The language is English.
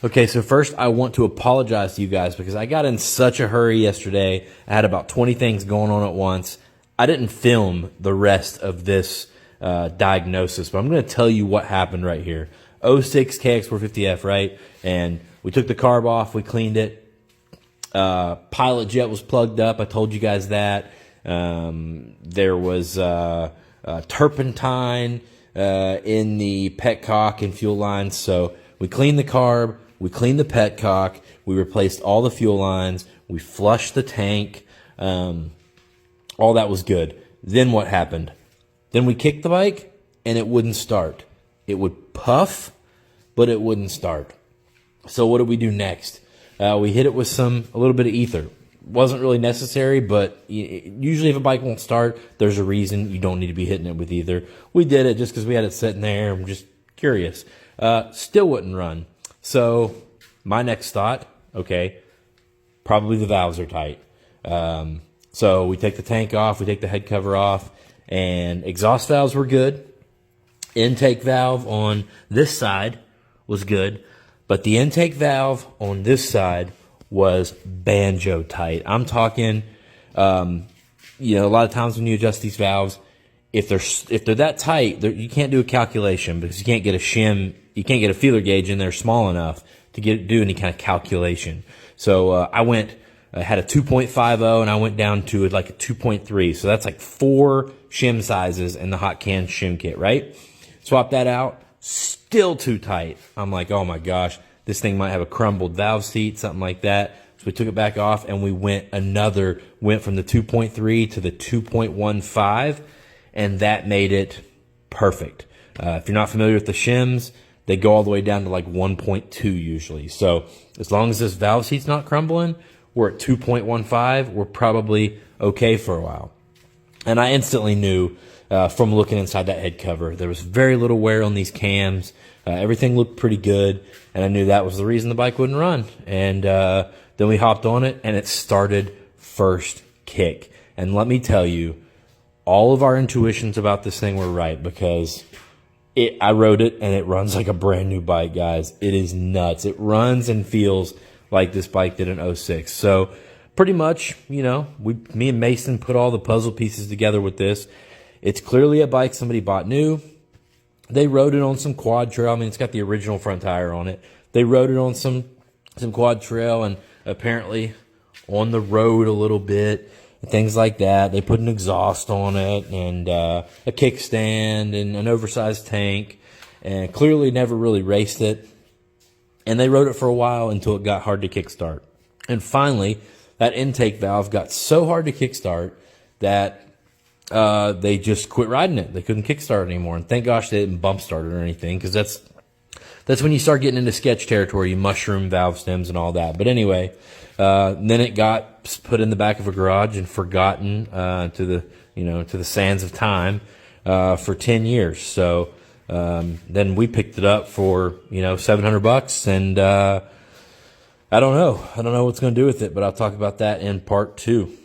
Okay, so first I want to apologize to you guys because I got in such a hurry yesterday. I had about 20 things going on at once. I didn't film the rest of this diagnosis, but I'm going to tell you what happened right here. 06 KX450F, right? And we took the carb off, we cleaned it. Pilot jet was plugged up. I told you guys that. There was turpentine in the petcock and fuel lines. So we cleaned the carb, we cleaned the petcock, we replaced all the fuel lines, we flushed the tank. All that was good. Then what happened? Then we kicked the bike and it wouldn't start. It would puff, but it wouldn't start. So what did we do next? We hit it with a little bit of ether. Wasn't really necessary, but usually if a bike won't start, there's a reason. You don't need to be hitting it with ether. We did it just because we had it sitting there. I'm just curious. Still wouldn't run. So my next thought, okay, probably the valves are tight. So we take the tank off, we take the head cover off, and exhaust valves were good. Intake valve on this side was good, but the intake valve on this side was banjo tight. I'm talking, a lot of times when you adjust these valves, if they're that tight, you can't do a calculation because you can't get a shim, you can't get a feeler gauge in there small enough to do any kind of calculation. So I had a 2.50 and I went down to like a 2.3. So that's like 4 shim sizes in the hot can shim kit, right? Swap that out, still too tight. I'm like, oh my gosh, this thing might have a crumbled valve seat, something like that. So we took it back off and we went from the 2.3 to the 2.15, and that made it perfect. If you're not familiar with the shims, they go all the way down to like 1.2 usually. So as long as this valve seat's not crumbling, we're at 2.15. We're probably okay for a while. And I instantly knew from looking inside that head cover, there was very little wear on these cams. Everything looked pretty good, and I knew that was the reason the bike wouldn't run. And then we hopped on it, and it started first kick. And let me tell you, all of our intuitions about this thing were right because I rode it, and it runs like a brand new bike, guys. It is nuts. It runs and feels like this bike did in 06. So pretty much, me and Mason put all the puzzle pieces together with this. It's clearly a bike somebody bought new. They rode it on some quad trail. I mean, it's got the original front tire on it. They rode it on some quad trail and apparently on the road a little bit, and things like that. They put an exhaust on it and a kickstand and an oversized tank, and clearly never really raced it. And they rode it for a while until it got hard to kickstart. And finally, that intake valve got so hard to kickstart that they just quit riding it. They couldn't kickstart it anymore. And thank gosh they didn't bump start it or anything, because that's when you start getting into sketch territory, you mushroom valve stems and all that. But anyway, then it got put in the back of a garage and forgotten to the sands of time for 10 years. So then we picked it up for $700, and I don't know what's going to do with it, but I'll talk about that in part 2.